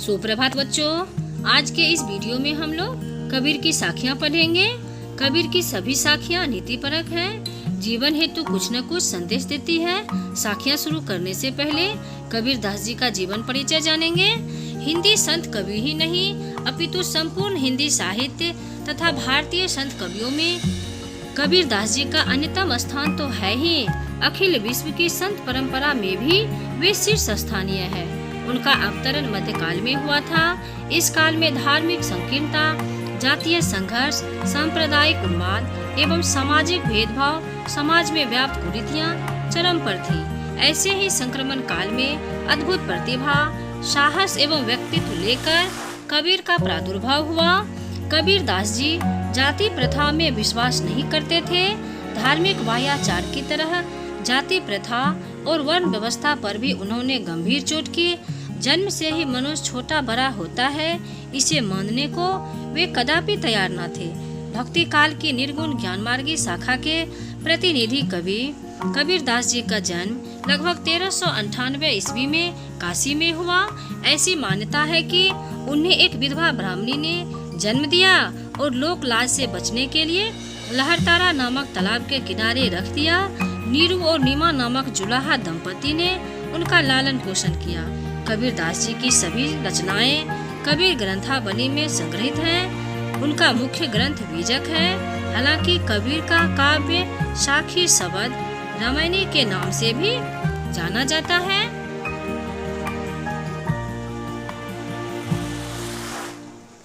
सुप्रभात बच्चों, आज के इस वीडियो में हम लोग कबीर की साखियाँ पढ़ेंगे। कबीर की सभी साखियाँ नीतिपरक हैं, जीवन हेतु कुछ न कुछ संदेश देती है। साखियाँ शुरू करने से पहले कबीर दास जी का जीवन परिचय जानेंगे। हिंदी संत कवि ही नहीं अपितु संपूर्ण हिंदी साहित्य तथा भारतीय संत कवियों में कबीर दास जी का अन्यतम स्थान तो है ही, अखिल विश्व की संत परंपरा में भी वे शीर्ष स्थानीय है। उनका अवतरण मध्यकाल में हुआ था। इस काल में धार्मिक संकीर्णता, जातीय संघर्ष, सांप्रदायिक उन्माद एवं सामाजिक भेदभाव, समाज में व्याप्त कुरीतियां चरम पर थी। ऐसे ही संक्रमण काल में अद्भुत प्रतिभा, साहस एवं व्यक्तित्व लेकर कबीर का प्रादुर्भाव हुआ। कबीर दास जी जाति प्रथा में विश्वास नहीं करते थे। धार्मिक वाह्याचार की तरह जाति प्रथा और वर्ण व्यवस्था पर भी उन्होंने गंभीर चोट की। जन्म से ही मनुष्य छोटा बड़ा होता है, इसे मानने को वे कदापि तैयार न थे। भक्ति काल की निर्गुण ज्ञानमार्गी शाखा के प्रतिनिधि कबीर दास जी का जन्म लगभग 1398 ईस्वी में काशी में हुआ। ऐसी मान्यता है कि उन्हें एक विधवा ब्राह्मणी ने जन्म दिया और लोक लाज से बचने के लिए लहरतारा नामक तालाब के किनारे रख दिया। नीरू और नीमा नामक जुलाहा दंपति ने उनका लालन पोषण किया। कबीर दास जी की सभी रचनाएं कबीर ग्रंथावली में संग्रहित हैं। उनका मुख्य ग्रंथ बीजक है। हालांकि कबीर का काव्य साखी शबद रामायणी के नाम से भी जाना जाता है।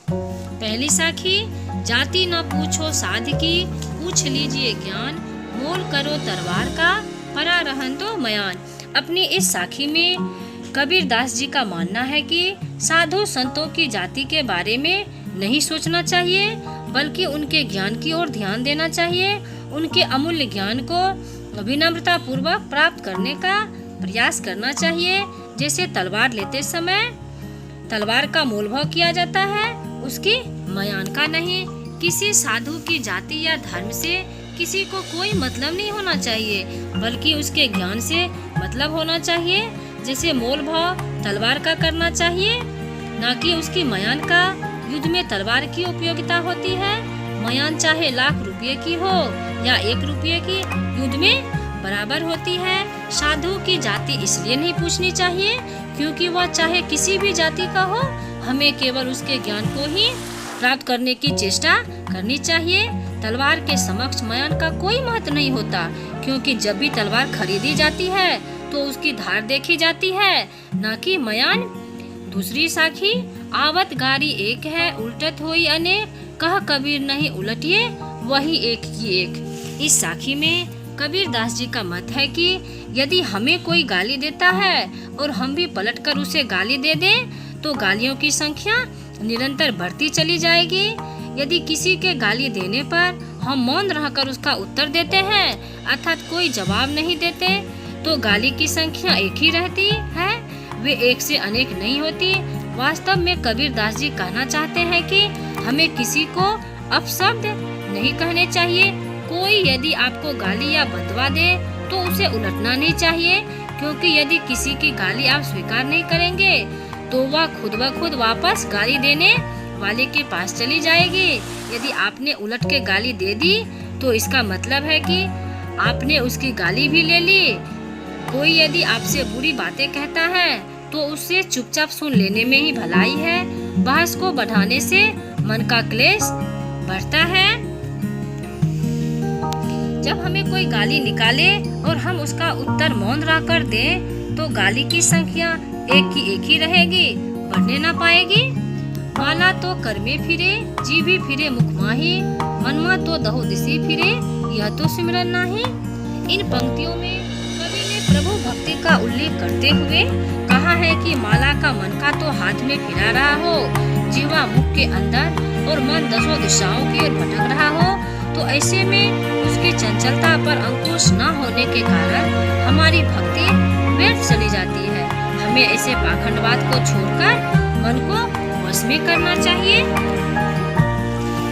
पहली साखी, जाति न पूछो साध की, पूछ लीजिए ज्ञान, मोल करो तरवार का, परा रहन दो मयान। अपनी इस साखी में कबीर दास जी का मानना है कि साधु संतों की जाति के बारे में नहीं सोचना चाहिए, बल्कि उनके ज्ञान की ओर ध्यान देना चाहिए। उनके अमूल्य ज्ञान को विनम्रता पूर्वक प्राप्त करने का प्रयास करना चाहिए। जैसे तलवार लेते समय तलवार का मोलभाव किया जाता है, उसकी मयान का नहीं। किसी साधु की जाति या धर्म से किसी को कोई मतलब नहीं होना चाहिए, बल्कि उसके ज्ञान से मतलब होना चाहिए। जैसे मोल भाव तलवार का करना चाहिए, न कि उसकी मयान का। युद्ध में तलवार की उपयोगिता होती है। मयान चाहे लाख रुपये की हो या 1 रुपये की, युद्ध में बराबर होती है। साधु की जाति इसलिए नहीं पूछनी चाहिए क्योंकि वह चाहे किसी भी जाति का हो, हमें केवल उसके ज्ञान को ही प्राप्त करने की चेष्टा करनी चाहिए। तलवार के समक्ष मयान का कोई महत्व नहीं होता, क्योंकि जब भी तलवार खरीदी जाती है तो उसकी धार देखी जाती है, न कि मयान। दूसरी साखी, आवत गारी एक है, उल्टत होई अनेक, कह कबीर नहीं उलटिए, वही एक की एक। इस साखी में कबीर दास जी का मत है कि यदि हमें कोई गाली देता है और हम भी पलटकर उसे गाली दे दें तो गालियों की संख्या निरंतर बढ़ती चली जाएगी। यदि किसी के गाली देने पर हम मौन रहकर उसका उत्तर देते हैं, अर्थात कोई जवाब नहीं देते, तो गाली की संख्या एक ही रहती है, वे एक से अनेक नहीं होती। वास्तव में कबीर दास जी कहना चाहते हैं कि हमें किसी को अपशब्द नहीं कहने चाहिए। कोई यदि आपको गाली या बदवा दे तो उसे उलटना नहीं चाहिए, क्योंकि यदि किसी की गाली आप स्वीकार नहीं करेंगे तो वह खुद ब खुद वापस गाली देने वाले के पास चली जाएगी। यदि आपने उलट के गाली दे दी तो इसका मतलब है कि आपने उसकी गाली भी ले ली। कोई यदि आपसे बुरी बातें कहता है तो उससे चुपचाप सुन लेने में ही भलाई है। बहस को बढ़ाने से मन का क्लेश बढ़ता है। जब हमें कोई गाली निकाले और हम उसका उत्तर मौन रहकर दें तो गाली की संख्या एक की एक ही रहेगी, बढ़ने ना पाएगी। माला तो कर में फिरे, जी भी फिरे मुख माही, मनमा तो दहो दिशी फिरे, यह तो सिमरन नाही। इन पंक्तियों में कवि ने प्रभु भक्ति का उल्लेख करते हुए कहा है कि माला का मन का तो हाथ में फिरा रहा हो, जीवा मुख के अंदर और मन दसों दिशाओं की ओर भटक रहा हो, तो ऐसे में उसकी चंचलता पर अंकुश न होने के कारण हमारी भक्ति व्यर्थ चली जाती है। हमें ऐसे पाखंडवाद को छोड़कर मन को वश में करना चाहिए।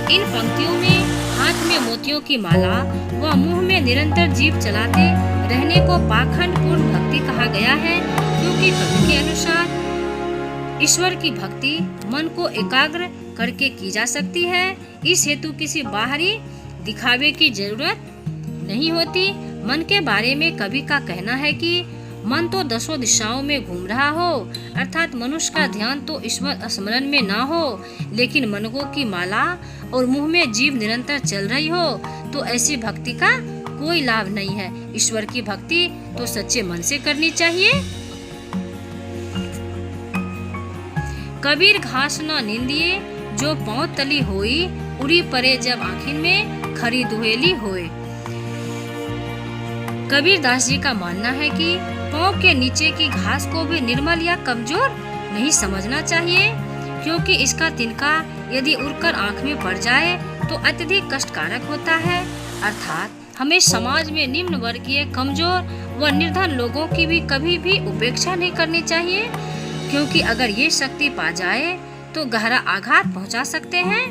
इन पंक्तियों में हाथ में मोतियों की माला व मुंह में निरंतर जीभ चलाते रहने को पाखंड पूर्ण भक्ति कहा गया है, क्योंकि कवि के अनुसार ईश्वर की भक्ति मन को एकाग्र करके की जा सकती है। इस हेतु किसी बाहरी दिखावे की जरूरत नहीं होती। मन के बारे में कवि का कहना है कि मन तो दसों दिशाओं में घूम रहा हो, अर्थात मनुष्य का ध्यान तो ईश्वर स्मरण में ना हो, लेकिन मनों की माला और मुंह में जीभ निरंतर चल रही हो, तो ऐसी भक्ति का कोई लाभ नहीं है। ईश्वर की भक्ति तो सच्चे मन से करनी चाहिए। कबीर घास न निंदिए जो पाँव तली होई, उड़ी परे जब आखिर में खरी दुहेली होए। कबीर दास जी का मानना है कि पाँव के नीचे की घास को भी निर्मल या कमजोर नहीं समझना चाहिए, क्योंकि इसका तिनका यदि उड़कर आँख में पड़ जाए तो अत्यधिक कष्टकारक होता है। अर्थात हमें समाज में निम्न वर्गीय, कमजोर व निर्धन लोगों की भी कभी भी उपेक्षा नहीं करनी चाहिए, क्योंकि अगर ये शक्ति पा जाए तो गहरा आघात पहुंचा सकते हैं।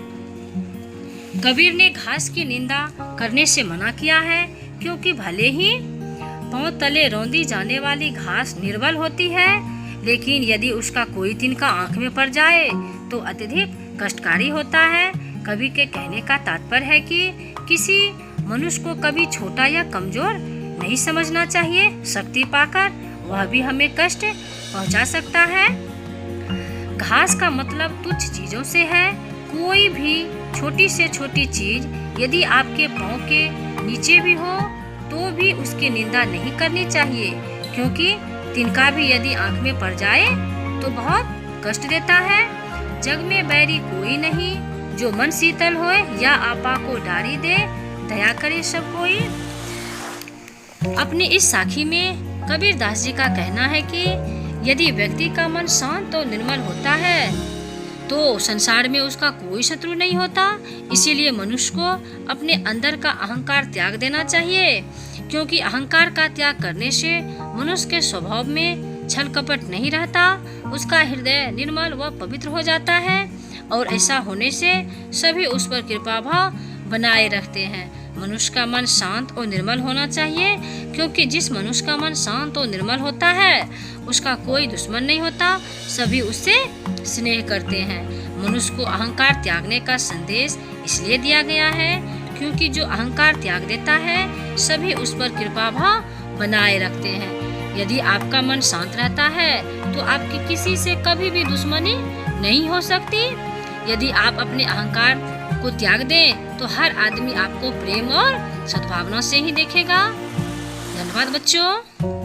कबीर ने घास की निंदा करने से मना किया है, क्योंकि भले ही पांव तले रौंदी जाने वाली घास निर्बल होती है, लेकिन यदि उसका कोई तिनका आंख में पड़ जाए तो अत्यधिक कष्टकारी होता है। कवि के कहने का तात्पर्य है कि किसी मनुष्य को कभी छोटा या कमजोर नहीं समझना चाहिए। शक्ति पाकर वह भी हमें कष्ट पहुंचा सकता है। घास का मतलब तुच्छ चीजों से है। कोई भी छोटी से छोटी चीज यदि आपके पाँव के नीचे भी हो तो भी उसकी निंदा नहीं करनी चाहिए, क्योंकि तिनका भी यदि आंख में पड़ जाए तो बहुत कष्ट देता है। जग में बैरी कोई नहीं, जो मन शीतल होए या आपा को डारी दे, दया करे सब कोई। अपनी इस साखी में कबीर दास जी का कहना है कि यदि व्यक्ति का मन शांत और निर्मल होता है तो संसार में उसका कोई शत्रु नहीं होता। इसीलिए मनुष्य को अपने अंदर का अहंकार त्याग देना चाहिए, क्योंकि अहंकार का त्याग करने से मनुष्य के स्वभाव में छल कपट नहीं रहता, उसका हृदय निर्मल व पवित्र हो जाता है, और ऐसा होने से सभी उस पर कृपा भाव बनाए रखते हैं। मनुष्य का मन शांत और निर्मल होना चाहिए, क्योंकि जिस मनुष्य का मन शांत और निर्मल होता है उसका कोई दुश्मन नहीं होता, सभी उससे स्नेह करते हैं। मनुष्य को अहंकार त्यागने का संदेश इसलिए दिया गया है क्योंकि जो अहंकार त्याग देता है सभी उस पर कृपा भाव बनाए रखते हैं। यदि आपका मन शांत रहता है तो आपकी किसी से कभी भी दुश्मनी नहीं हो सकती। यदि आप अपने अहंकार को त्याग दें तो हर आदमी आपको प्रेम और सद्भावना से ही देखेगा। धन्यवाद बच्चों।